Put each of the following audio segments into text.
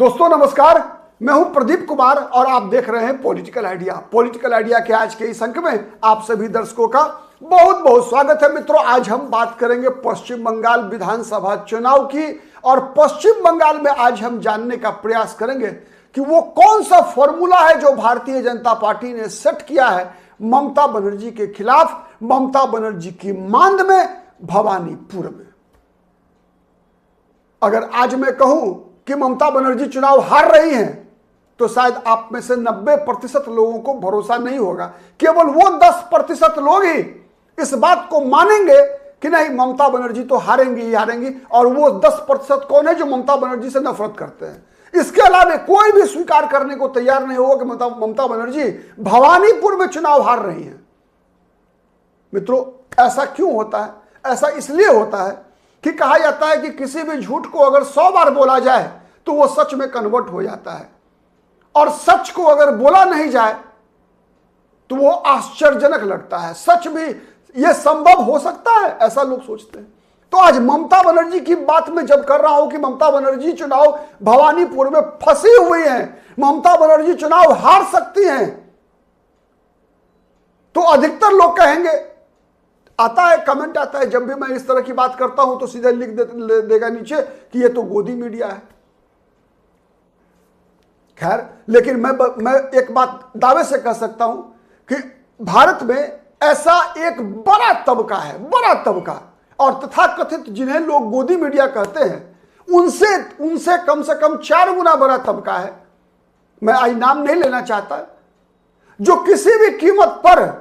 दोस्तों नमस्कार, मैं हूं प्रदीप कुमार और आप देख रहे हैं पॉलिटिकल आइडिया। पॉलिटिकल आइडिया के आज के इस अंक में आप सभी दर्शकों का बहुत बहुत स्वागत है। मित्रों, आज हम बात करेंगे पश्चिम बंगाल विधानसभा चुनाव की और पश्चिम बंगाल में आज हम जानने का प्रयास करेंगे कि वो कौन सा फॉर्मूला है जो भारतीय जनता पार्टी ने सेट किया है ममता बनर्जी के खिलाफ, ममता बनर्जी की मांद में, भवानीपुर में। अगर आज मैं कहूं कि ममता बनर्जी चुनाव हार रही हैं तो शायद आप में से 90% लोगों को भरोसा नहीं होगा। केवल वो 10% लोग ही इस बात को मानेंगे कि नहीं, ममता बनर्जी तो हारेंगी ही हारेंगी। और वो 10% कौन है जो ममता बनर्जी से नफरत करते हैं। इसके अलावा कोई भी स्वीकार करने को तैयार नहीं होगा कि ममता बनर्जी भवानीपुर में चुनाव हार रही हैं। मित्रों, ऐसा क्यों होता है? ऐसा इसलिए होता है कि कहा जाता है कि किसी भी झूठ को अगर 100 बार बोला जाए तो वो सच में कन्वर्ट हो जाता है, और सच को अगर बोला नहीं जाए तो वो आश्चर्यजनक लगता है। सच भी ये संभव हो सकता है, ऐसा लोग सोचते हैं। तो आज ममता बनर्जी की बात मैं जब कर रहा हूं कि ममता बनर्जी चुनाव भवानीपुर में फंसी हुई हैं, ममता बनर्जी चुनाव हार सकती हैं, तो अधिकतर लोग कहेंगे, आता है कमेंट आता है जब भी मैं इस तरह की बात करता हूं तो सीधे लिख देगा नीचे कि ये तो गोदी मीडिया है। खैर, लेकिन मैं एक बात दावे से कह सकता हूं कि भारत में ऐसा एक बड़ा तबका है, बड़ा तबका, और तथाकथित जिन्हें लोग गोदी मीडिया कहते हैं, उनसे कम से कम 4 गुना बड़ा तबका है। मैं आज नाम नहीं लेना चाहता, जो किसी भी कीमत पर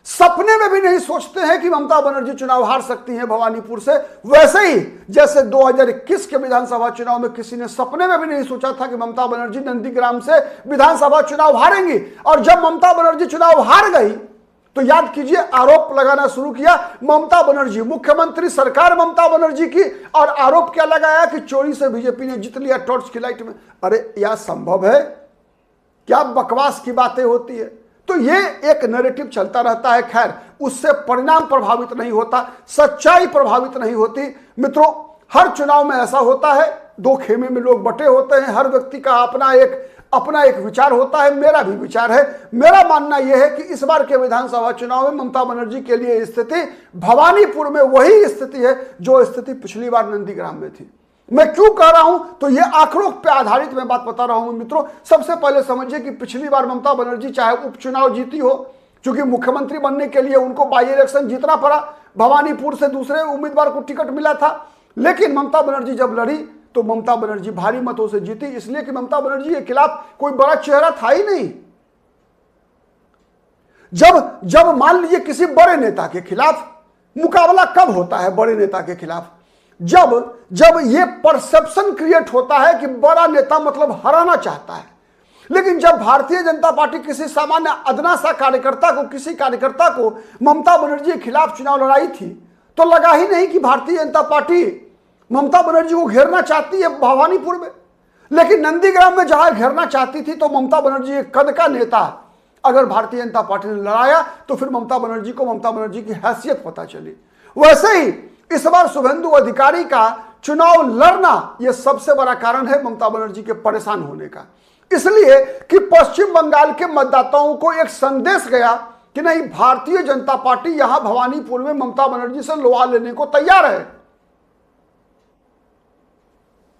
सपने में भी नहीं सोचते हैं कि ममता बनर्जी चुनाव हार सकती हैं भवानीपुर से। वैसे ही जैसे 2021 के विधानसभा चुनाव में किसी ने सपने में भी नहीं सोचा था कि ममता बनर्जी नंदीग्राम से विधानसभा चुनाव हारेंगी। और जब ममता बनर्जी चुनाव हार गई तो याद कीजिए, आरोप लगाना शुरू किया ममता बनर्जी, मुख्यमंत्री सरकार ममता बनर्जी की, और आरोप क्या लगाया कि चोरी से बीजेपी ने जीत लिया टॉर्च की लाइट में। अरे यह संभव है? क्या बकवास की बातें होती है। तो ये एक नैरेटिव चलता रहता है। खैर, उससे परिणाम प्रभावित नहीं होता, सच्चाई प्रभावित नहीं होती। मित्रों, हर चुनाव में ऐसा होता है, 2 खेमे में लोग बटे होते हैं, हर व्यक्ति का अपना एक विचार होता है। मेरा भी विचार है। मेरा मानना यह है कि इस बार के विधानसभा चुनाव में ममता बनर्जी के लिए स्थिति भवानीपुर में वही स्थिति है जो स्थिति पिछली बार नंदीग्राम में थी। मैं क्यों कह रहा हूं तो ये आंकड़ों पे आधारित मैं बात बता रहा हूं। मित्रों, सबसे पहले समझिए कि पिछली बार ममता बनर्जी चाहे उपचुनाव जीती हो, क्योंकि मुख्यमंत्री बनने के लिए उनको बाई इलेक्शन जीतना पड़ा, भवानीपुर से दूसरे उम्मीदवार को टिकट मिला था, लेकिन ममता बनर्जी जब लड़ी तो ममता बनर्जी भारी मतों से जीती, इसलिए कि ममता बनर्जी के खिलाफ कोई बड़ा चेहरा था ही नहीं। जब मान लीजिए किसी बड़े नेता के खिलाफ मुकाबला कब होता है? बड़े नेता के खिलाफ जब ये परसेप्शन क्रिएट होता है कि बड़ा नेता मतलब हराना चाहता है। लेकिन जब भारतीय जनता पार्टी किसी सामान्य अदना सा किसी कार्यकर्ता को ममता बनर्जी के खिलाफ चुनाव लड़ाई थी, तो लगा ही नहीं कि भारतीय जनता पार्टी ममता बनर्जी को घेरना चाहती है भवानीपुर में। लेकिन नंदीग्राम में जहां घेरना चाहती थी तो ममता बनर्जी एक कद का नेता अगर भारतीय जनता पार्टी ने लड़ाया तो फिर ममता बनर्जी को ममता बनर्जी की हैसियत पता चली। वैसे ही इस बार शुभेंदु अधिकारी का चुनाव लड़ना यह सबसे बड़ा कारण है ममता बनर्जी के परेशान होने का, इसलिए कि पश्चिम बंगाल के मतदाताओं को एक संदेश गया कि नहीं, भारतीय जनता पार्टी यहां भवानीपुर में ममता बनर्जी से लोहा लेने को तैयार है।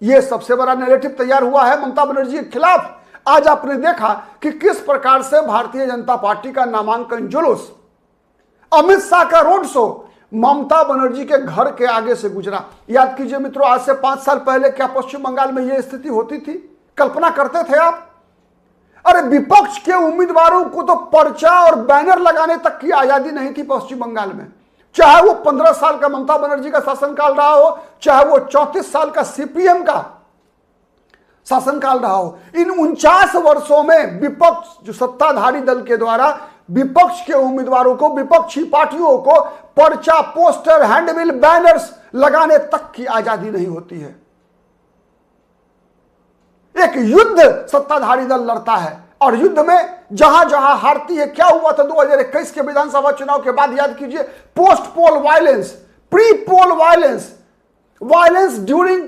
यह सबसे बड़ा नैरेटिव तैयार हुआ है ममता बनर्जी के खिलाफ। आज आपने देखा कि किस प्रकार से भारतीय जनता पार्टी का नामांकन जुलूस, अमित शाह का रोड शो ममता बनर्जी के घर के आगे से गुजरा। याद कीजिए मित्रों, आज से 5 साल पहले क्या पश्चिम बंगाल में यह स्थिति होती थी? कल्पना करते थे आप? अरे विपक्ष के उम्मीदवारों को तो पर्चा और बैनर लगाने तक की आजादी नहीं थी पश्चिम बंगाल में। चाहे वो 15 साल का ममता बनर्जी का शासनकाल रहा हो, चाहे वो 34 साल का सीपीएम का शासनकाल रहा हो, इन 49 वर्षों में विपक्ष, जो सत्ताधारी दल के द्वारा विपक्ष के उम्मीदवारों को, विपक्षी पार्टियों को पर्चा, पोस्टर, हैंडबिल, बैनर्स लगाने तक की आजादी नहीं होती है। एक युद्ध सत्ताधारी दल लड़ता है, और युद्ध में जहां जहां हारती है। क्या हुआ था 2021 के विधानसभा चुनाव के बाद? याद कीजिए, पोस्ट पोल violence, pre poll violence, violence during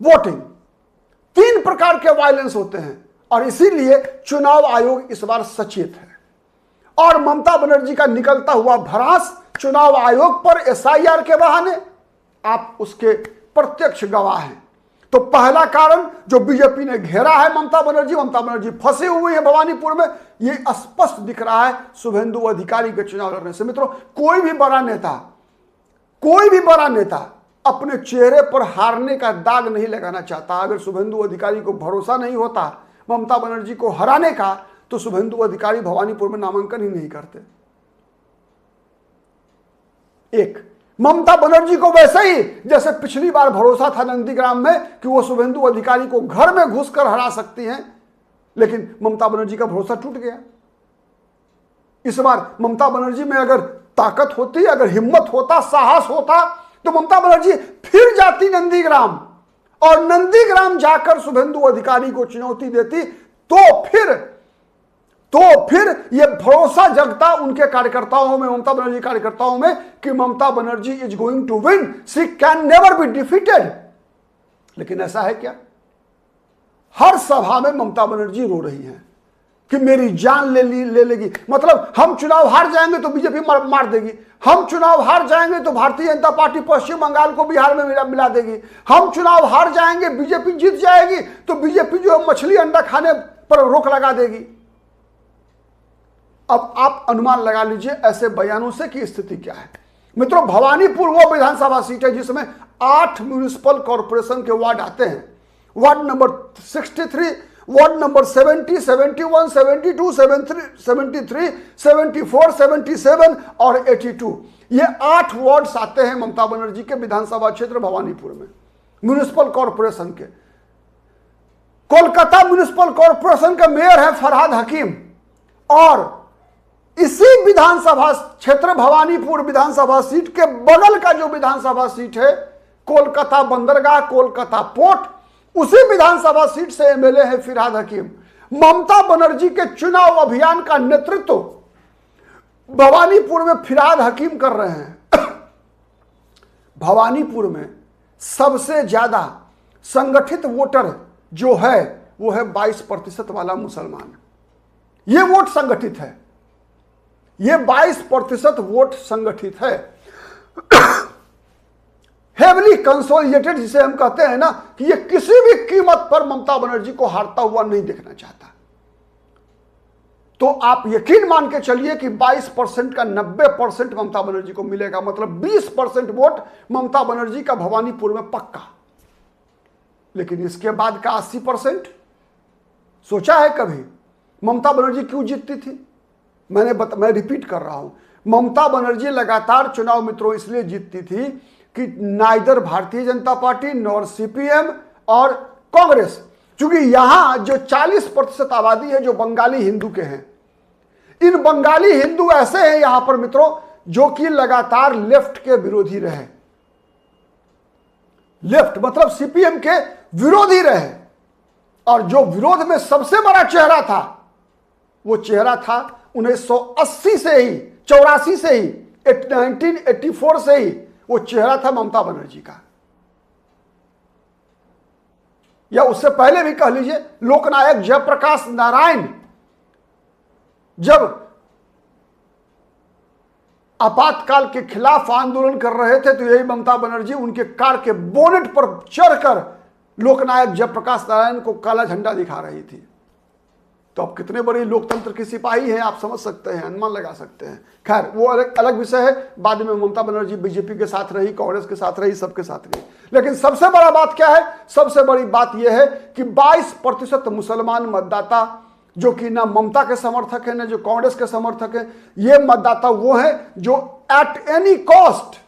voting, 3 प्रकार के वायलेंस होते हैं और इसीलिए चुनाव आयोग इस बार सचेत है। और ममता बनर्जी का निकलता हुआ भड़ास चुनाव आयोग पर एसआईआर के बहाने, आप उसके प्रत्यक्ष गवाह हैं। तो पहला कारण जो बीजेपी ने घेरा है ममता बनर्जी फंसी हुई है भवानीपुर में, यह स्पष्ट दिख रहा है शुभेंदु अधिकारी के चुनाव लड़ने से। मित्रों, कोई भी बड़ा नेता अपने चेहरे पर हारने का दाग नहीं लगाना चाहता। अगर शुभेंदु अधिकारी को भरोसा नहीं होता ममता बनर्जी को हराने का, तो शुभेंदु अधिकारी भवानीपुर में नामांकन ही नहीं करते। एक, ममता बनर्जी को वैसे ही जैसे पिछली बार भरोसा था नंदीग्राम में कि वो शुभेंदु अधिकारी को घर में घुसकर हरा सकती हैं, लेकिन ममता बनर्जी का भरोसा टूट गया। इस बार ममता बनर्जी में अगर ताकत होती, अगर हिम्मत होता, साहस होता, तो ममता बनर्जी फिर जाती नंदीग्राम और नंदीग्राम जाकर शुभेंदु अधिकारी को चुनौती देती, तो फिर यह भरोसा जगता उनके कार्यकर्ताओं में, ममता बनर्जी कार्यकर्ताओं में, कि Mamata Banerjee is going to win, she can never be defeated. लेकिन ऐसा है क्या? हर सभा में ममता बनर्जी रो रही हैं कि मेरी जान ले लेगी। मतलब हम चुनाव हार जाएंगे तो बीजेपी मार देगी, हम चुनाव हार जाएंगे तो भारतीय जनता पार्टी पश्चिम बंगाल को बिहार में मिला देगी, हम चुनाव हार जाएंगे बीजेपी जीत जाएगी तो बीजेपी जो है मछली अंडा खाने पर रोक लगा देगी। अब आप अनुमान लगा लीजिए ऐसे बयानों से कि स्थिति क्या है। मित्रों, भवानीपुर वो विधानसभा सीट है जिसमें 8 म्युनिसिपल कॉर्पोरेशन के वार्ड आते हैं। वार्ड नंबर 63, वार्ड नंबर 70, 71, 72, 73, 74, 77 और 82, ये 8 वार्ड्स आते हैं ममता बनर्जी के विधानसभा क्षेत्र भवानीपुर में म्युनिसिपल कॉर्पोरेशन के। कोलकाता म्युनिसिपल कॉर्पोरेशन के मेयर है फरहाद हकीम, और इसी विधानसभा क्षेत्र भवानीपुर विधानसभा सीट के बगल का जो विधानसभा सीट है कोलकाता बंदरगाह, कोलकाता पोर्ट, उसी विधानसभा सीट से एमएलए है फरहाद हकीम। ममता बनर्जी के चुनाव अभियान का नेतृत्व भवानीपुर में फरहाद हकीम कर रहे हैं। भवानीपुर में सबसे ज्यादा संगठित वोटर जो है वो है 22% वाला मुसलमान। यह वोट संगठित है, यह 22% वोट संगठित है। हेवली कंसोलिडेटेड जिसे हम कहते हैं ना, कि यह किसी भी कीमत पर ममता बनर्जी को हारता हुआ नहीं देखना चाहता। तो आप यकीन मान के चलिए कि 22% का 90% ममता बनर्जी को मिलेगा, मतलब 20% वोट ममता बनर्जी का भवानीपुर में पक्का। लेकिन इसके बाद का 80% सोचा है कभी ममता बनर्जी क्यों जीतती थी? मैं रिपीट कर रहा हूं, ममता बनर्जी लगातार चुनाव मित्रों इसलिए जीतती थी कि neither Bharatiya Janata party nor CPM और कांग्रेस, क्योंकि यहां जो 40% आबादी है जो बंगाली हिंदू के हैं, इन बंगाली हिंदू ऐसे हैं यहां पर मित्रों जो कि लगातार लेफ्ट के विरोधी रहे। लेफ्ट मतलब सीपीएम के विरोधी रहे, और जो विरोध में सबसे बड़ा चेहरा था वो चेहरा था 1980 से ही, 84 से ही, 1984 से ही वो चेहरा था ममता बनर्जी का, या उससे पहले भी कह लीजिए लोकनायक जयप्रकाश नारायण जब आपातकाल के खिलाफ आंदोलन कर रहे थे तो यही ममता बनर्जी उनके कार के बोनेट पर चढ़कर लोकनायक जयप्रकाश नारायण को काला झंडा दिखा रही थी। तो अब कितने बड़ी लोकतंत्र की सिपाही हैं आप समझ सकते हैं, अनुमान लगा सकते हैं। खैर वो अलग विषय है। बाद में ममता बनर्जी बीजेपी के साथ रही, कांग्रेस के साथ रही, सबके साथ रही। लेकिन सबसे बड़ा बात क्या है? सबसे बड़ी बात यह है कि 22% मुसलमान मतदाता जो कि ना ममता के समर्थक है ना जो कांग्रेस के समर्थक है, ये मतदाता वो है जो एट एनी कॉस्ट,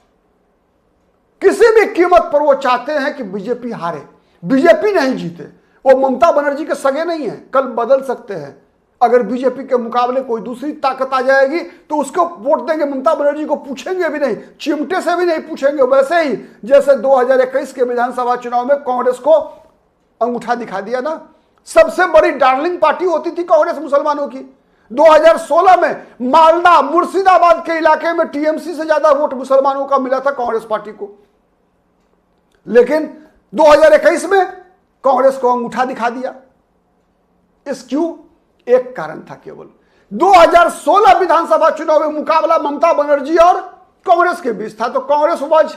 किसी भी कीमत पर वो चाहते हैं कि बीजेपी हारे, बीजेपी नहीं जीते। वो ममता बनर्जी के सगे नहीं है, कल बदल सकते हैं। अगर बीजेपी के मुकाबले कोई दूसरी ताकत आ जाएगी तो उसको वोट देंगे, ममता बनर्जी को पूछेंगे भी नहीं, चिमटे से भी नहीं पूछेंगे। वैसे ही जैसे 2021 के विधानसभा चुनाव में कांग्रेस को अंगूठा दिखा दिया ना, सबसे बड़ी डार्लिंग पार्टी होती थी कांग्रेस मुसलमानों की। 2016 में मालदा मुर्शिदाबाद के इलाके में टीएमसी से ज्यादा वोट मुसलमानों का मिला था कांग्रेस पार्टी को। लेकिन 2021 में कांग्रेस को अंगूठा दिखा दिया। इस क्यों? एक कारण था केवल, 2016 विधानसभा चुनाव में मुकाबला ममता बनर्जी और कांग्रेस के बीच था, तो Congress was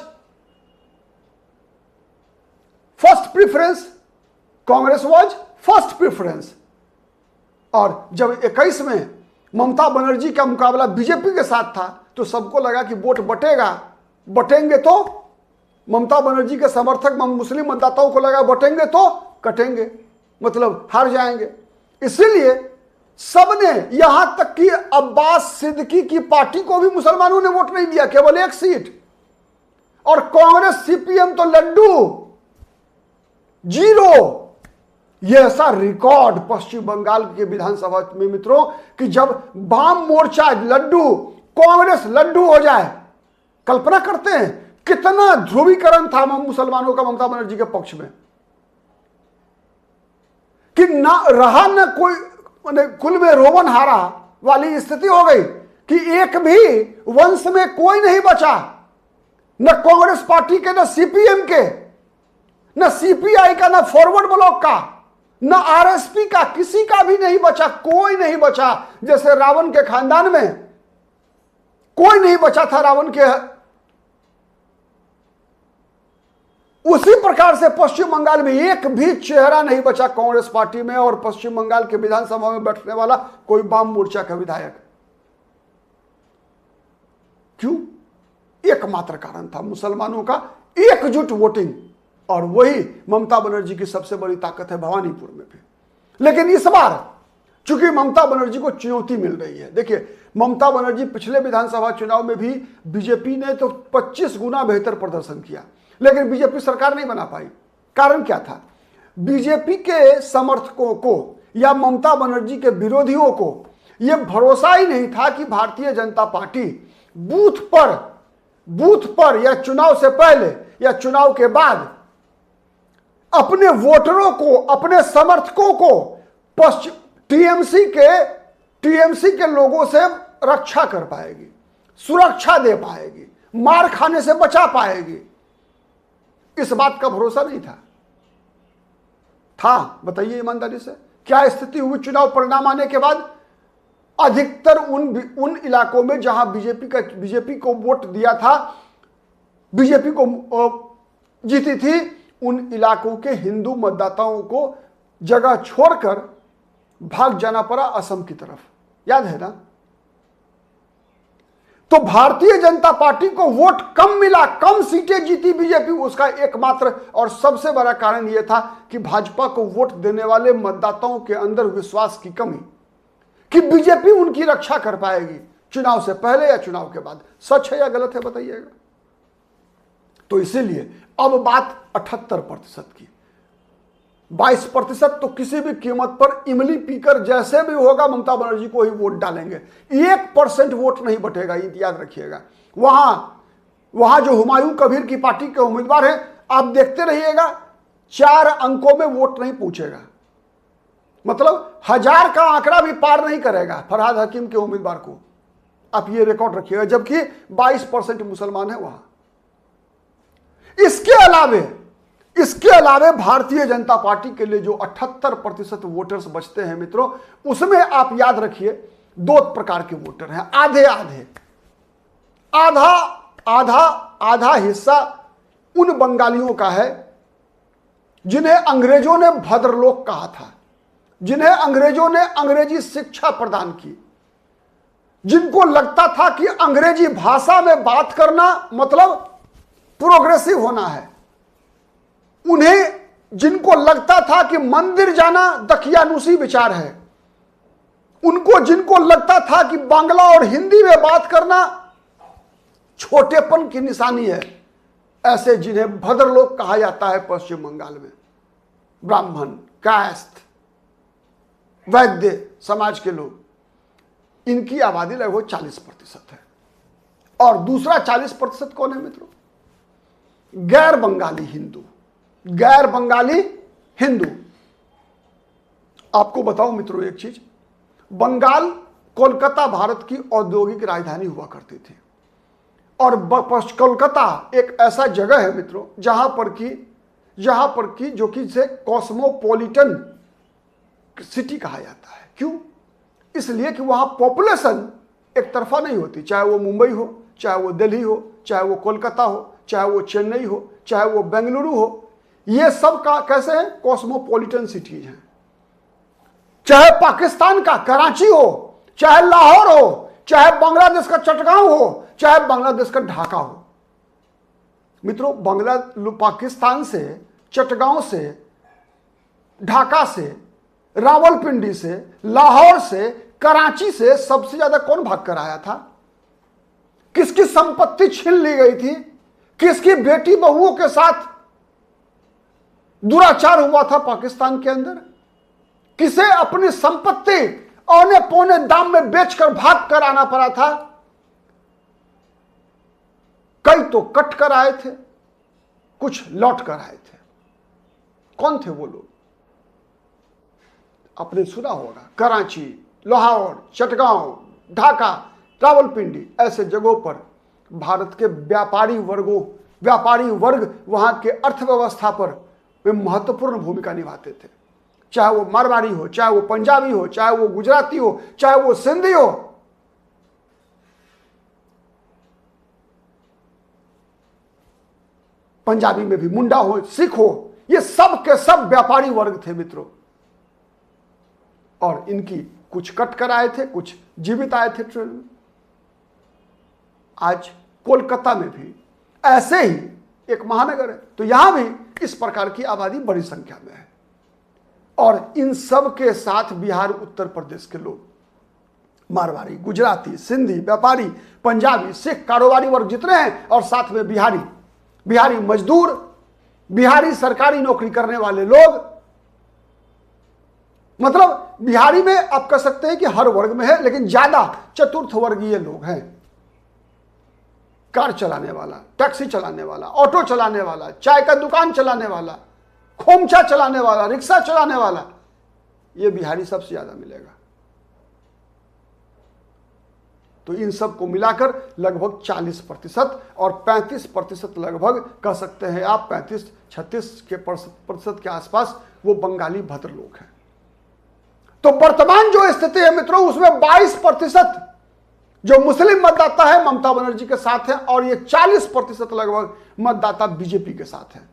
first preference, Congress was first preference. और जब 21 में ममता बनर्जी का मुकाबला बीजेपी के साथ था तो सबको लगा कि वोट बटेंगे तो ममता बनर्जी के समर्थक मुस्लिम मतदाताओं को लगा बटेंगे तो कटेंगे, मतलब हार जाएंगे। इसीलिए सबने, यहां तक कि अब्बास सिद्दीकी की पार्टी को भी मुसलमानों ने वोट नहीं दिया, केवल 1 सीट। और कांग्रेस सीपीएम तो लड्डू 0। यह ऐसा रिकॉर्ड पश्चिम बंगाल के विधानसभा में मित्रों कि जब वाम मोर्चा लड्डू, कांग्रेस लड्डू हो जाए, कल्पना करते हैं कितना ध्रुवीकरण था मुसलमानों का ममता बनर्जी के पक्ष में, कि ना रहा न कोई, कुल में रोवन हारा वाली स्थिति हो गई कि एक भी वंश में कोई नहीं बचा, न कांग्रेस पार्टी के, न सीपीएम के, न सीपीआई का, न फॉरवर्ड ब्लॉक का, न आरएसपी का, किसी का भी नहीं बचा, कोई नहीं बचा। जैसे रावण के खानदान में कोई नहीं बचा था रावण के, उसी प्रकार से पश्चिम बंगाल में एक भी चेहरा नहीं बचा कांग्रेस पार्टी में और पश्चिम बंगाल के विधानसभा में बैठने वाला कोई वाम मोर्चा का विधायक। क्यों? एकमात्र कारण था मुसलमानों का एकजुट वोटिंग, और वही ममता बनर्जी की सबसे बड़ी ताकत है भवानीपुर में भी। लेकिन इस बार चूंकि ममता बनर्जी को चुनौती मिल रही है, देखिए ममता बनर्जी पिछले विधानसभा चुनाव में भी बीजेपी ने तो 25 गुना बेहतर प्रदर्शन किया, लेकिन बीजेपी सरकार नहीं बना पाई। कारण क्या था? बीजेपी के समर्थकों को या ममता बनर्जी के विरोधियों को यह भरोसा ही नहीं था कि भारतीय जनता पार्टी बूथ पर या चुनाव से पहले या चुनाव के बाद अपने वोटरों को, अपने समर्थकों को टीएमसी के लोगों से रक्षा कर पाएगी, सुरक्षा दे पाएगी, मार खाने से बचा पाएगी। इस बात का भरोसा नहीं था। बताइए ईमानदारी से क्या स्थिति हुई चुनाव परिणाम आने के बाद? अधिकतर उन इलाकों में जहां बीजेपी को वोट दिया था, बीजेपी को जीती थी, उन इलाकों के हिंदू मतदाताओं को जगह छोड़कर भाग जाना पड़ा असम की तरफ, याद है ना? तो भारतीय जनता पार्टी को वोट कम मिला, कम सीटें जीती बीजेपी। उसका एकमात्र और सबसे बड़ा कारण यह था कि भाजपा को वोट देने वाले मतदाताओं के अंदर विश्वास की कमी, कि बीजेपी उनकी रक्षा कर पाएगी चुनाव से पहले या चुनाव के बाद। सच है या गलत है बताइएगा। तो इसीलिए अब बात 78% की, 22% तो किसी भी कीमत पर इमली पीकर जैसे भी होगा ममता बनर्जी को ही वोट डालेंगे। 1% वोट नहीं बटेगा, याद रखिएगा। वहां जो हुमायूं कबीर की पार्टी के उम्मीदवार हैं, आप देखते रहिएगा 4 अंकों में वोट नहीं पूछेगा, मतलब 1000 का आंकड़ा भी पार नहीं करेगा फरहाद हकीम के उम्मीदवार को। आप ये रिकॉर्ड रखिएगा, जबकि 22% मुसलमान है वहां। इसके अलावे भारतीय जनता पार्टी के लिए जो 78% वोटर्स बचते हैं मित्रों, उसमें आप याद रखिए 2 प्रकार के वोटर हैं, आधा हिस्सा उन बंगालियों का है जिन्हें अंग्रेजों ने भद्रलोक कहा था, जिन्हें अंग्रेजों ने अंग्रेजी शिक्षा प्रदान की, जिनको लगता था कि अंग्रेजी भाषा में बात करना मतलब प्रोग्रेसिव होना है, जिनको लगता था कि मंदिर जाना दकियानूसी विचार है, जिनको लगता था कि बांग्ला और हिंदी में बात करना छोटेपन की निशानी है, ऐसे जिन्हें भद्रलोक कहा जाता है पश्चिम बंगाल में, ब्राह्मण, कायस्थ, वैद्य समाज के लोग, इनकी आबादी लगभग 40% है। और दूसरा 40% कौन है मित्रों? गैर बंगाली हिंदू। आपको बताऊं मित्रों एक चीज, बंगाल, कोलकाता भारत की औद्योगिक राजधानी हुआ करती थी, और कोलकाता एक ऐसा जगह है मित्रों जहां पर कि जो कि इसे कॉस्मोपॉलिटन सिटी कहा जाता है। क्यों? इसलिए कि वहां पॉपुलेशन एक तरफा नहीं होती, चाहे वो मुंबई हो, चाहे वो दिल्ली हो, चाहे वो कोलकाता हो, चाहे वो चेन्नई हो, चाहे वो बेंगलुरु हो, ये सब का कैसे है? कॉस्मोपॉलिटन सिटीज हैं। चाहे पाकिस्तान का कराची हो, चाहे लाहौर हो, चाहे बांग्लादेश का चटगांव हो, चाहे बांग्लादेश का ढाका हो। मित्रों, पाकिस्तान से, चटगांव से, ढाका से, रावलपिंडी से, लाहौर से, कराची से सबसे ज्यादा कौन भाग कर आया था? किसकी संपत्ति छीन ली गई थी? किसकी बेटी बहुओं के साथ दुराचार हुआ था पाकिस्तान के अंदर? किसे अपनी संपत्ति औने पौने दाम में बेचकर भाग कर आना पड़ा था? कई तो कट कर आए थे, कुछ लौट कर आए थे। कौन थे वो लोग? आपने सुना होगा, कराची, लाहौर, चटगांव, ढाका, रावलपिंडी, ऐसे जगहों पर भारत के व्यापारी वर्ग वहां के अर्थव्यवस्था पर वे महत्वपूर्ण भूमिका निभाते थे। चाहे वो मारवाड़ी हो, चाहे वो पंजाबी हो, चाहे वो गुजराती हो, चाहे वो सिंधी हो। पंजाबी में भी मुंडा हो, सिख हो, ये सब के सब व्यापारी वर्ग थे मित्रों। और इनकी कुछ कट कर आए थे, कुछ जीवित आए थे ट्रेन में। आज कोलकाता में भी ऐसे ही एक महानगर है, तो यहां भी इस प्रकार की आबादी बड़ी संख्या में है। और इन सब के साथ बिहार, उत्तर प्रदेश के लोग, मारवाड़ी, गुजराती, सिंधी, व्यापारी, पंजाबी, सिख, कारोबारी वर्ग जितने हैं, और साथ में बिहारी मजदूर, बिहारी सरकारी नौकरी करने वाले लोग, मतलब बिहारी में आप कह सकते हैं कि हर वर्ग में है, लेकिन ज्यादा चतुर्थ वर्गीय लोग हैं। कार चलाने वाला, टैक्सी चलाने वाला, ऑटो चलाने वाला, चाय का दुकान चलाने वाला, खोमचा चलाने वाला, रिक्शा चलाने वाला, ये बिहारी सबसे ज्यादा मिलेगा। तो इन सब को मिलाकर लगभग 40% और 35% लगभग कह सकते हैं आप, 35-36 के प्रतिशत के आसपास वो बंगाली भद्र लोग हैं। तो वर्तमान जो स्थिति है मित्रों, उसमें 22% जो मुस्लिम मतदाता है ममता बनर्जी के साथ है, और ये 40% लगभग मतदाता बीजेपी के साथ है।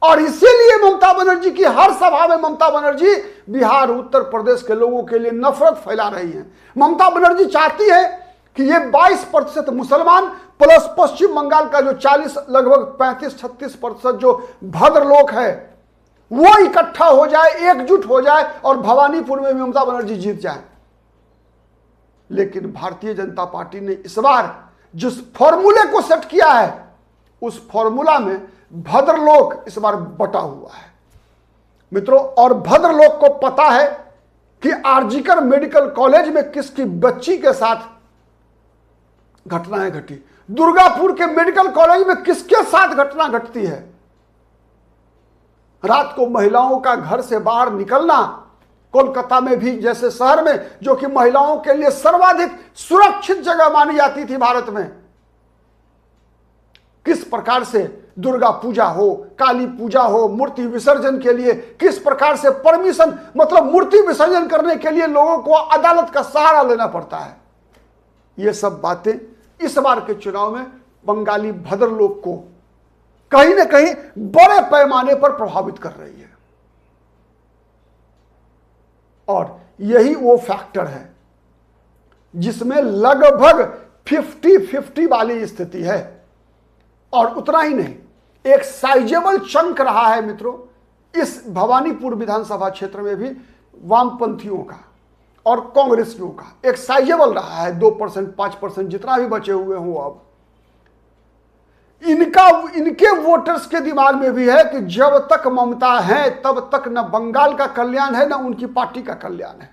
और इसीलिए ममता बनर्जी की हर सभा में ममता बनर्जी बिहार, उत्तर प्रदेश के लोगों के लिए नफरत फैला रही है। ममता बनर्जी चाहती है कि ये 22% मुसलमान प्लस पश्चिम बंगाल का जो 40 लगभग 35-36% जो भद्र लोग है, वो इकट्ठा हो जाए, एकजुट हो जाए, और भवानीपुर में ममता बनर्जी जीत जाए। लेकिन भारतीय जनता पार्टी ने इस बार जिस फॉर्मूले को सेट किया है, उस फॉर्मूला में भद्र लोग इस बार बटा हुआ है मित्रों। और भद्र लोग को पता है कि आरजीकर मेडिकल कॉलेज में किसकी बच्ची के साथ घटनाएं घटी, दुर्गापुर के मेडिकल कॉलेज में किसके साथ घटना घटती है। रात को महिलाओं का घर से बाहर निकलना, कोलकाता में भी जैसे शहर में, जो कि महिलाओं के लिए सर्वाधिक सुरक्षित जगह मानी जाती थी भारत में, किस प्रकार से दुर्गा पूजा हो, काली पूजा हो, मूर्ति विसर्जन के लिए किस प्रकार से परमिशन, मतलब मूर्ति विसर्जन करने के लिए लोगों को अदालत का सहारा लेना पड़ता है। ये सब बातें इस बार के चुनाव में बंगाली भद्र लोग को कहीं ना कहीं बड़े पैमाने पर प्रभावित कर रही है। और यही वो फैक्टर है जिसमें लगभग 50-50 वाली स्थिति है। और उतना ही नहीं, एक साइजेबल चंक रहा है मित्रों इस भवानीपुर विधानसभा क्षेत्र में भी वामपंथियों का और कांग्रेसियों का एक साइजेबल रहा है। 2%, 5% जितना भी बचे हुए हों, अब इनके वोटर्स के दिमाग में भी है कि जब तक ममता है तब तक न बंगाल का कल्याण है, न उनकी पार्टी का कल्याण है।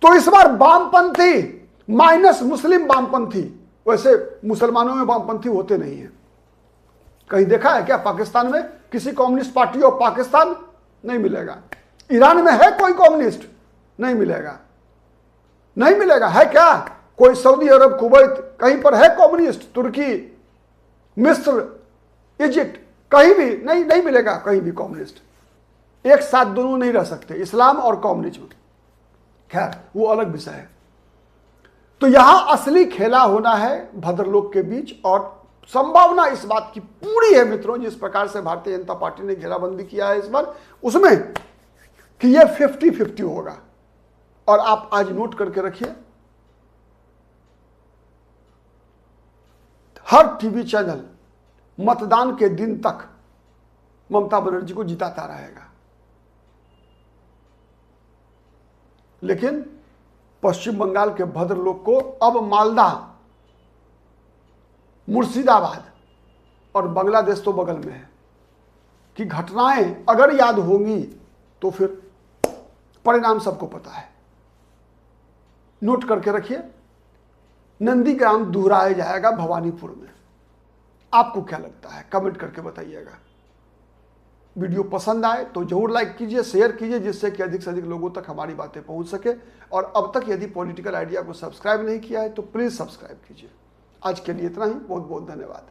तो इस बार वामपंथी माइनस मुस्लिम वामपंथी, वैसे मुसलमानों में वामपंथी होते नहीं है। कहीं देखा है क्या पाकिस्तान में किसी कम्युनिस्ट पार्टी ऑफ पाकिस्तान? नहीं मिलेगा। ईरान में है कोई कम्युनिस्ट? नहीं मिलेगा, नहीं मिलेगा। है क्या कोई सऊदी अरब, कुवैत, कहीं पर है कम्युनिस्ट? तुर्की, मिस्र, इजिप्ट, कहीं भी नहीं मिलेगा, कहीं भी कम्युनिस्ट। एक साथ दोनों नहीं रह सकते, इस्लाम और कम्युनिज्म। खैर वो अलग विषय है। तो यहां असली खेला होना है भद्रलोक के बीच, और संभावना इस बात की पूरी है मित्रों, जिस प्रकार से भारतीय जनता पार्टी ने घेराबंदी किया है इस बार, उसमें कि यह 50-50 होगा। और आप आज नोट करके रखिए, हर टीवी चैनल मतदान के दिन तक ममता बनर्जी को जिताता रहेगा, लेकिन पश्चिम बंगाल के भद्रलोक को अब मालदा, मुर्शिदाबाद और बांग्लादेश तो बगल में है, कि घटनाएं अगर याद होंगी तो फिर परिणाम सबको पता है। नोट करके रखिए, नंदीग्राम दोहराया जाएगा भवानीपुर में। आपको क्या लगता है, कमेंट करके बताइएगा। वीडियो पसंद आए तो जरूर लाइक कीजिए, शेयर कीजिए, जिससे कि अधिक से अधिक लोगों तक हमारी बातें पहुंच सके। और अब तक यदि पॉलिटिकल आइडिया को सब्सक्राइब नहीं किया है तो प्लीज़ सब्सक्राइब कीजिए। आज के लिए इतना ही, बहुत बहुत धन्यवाद।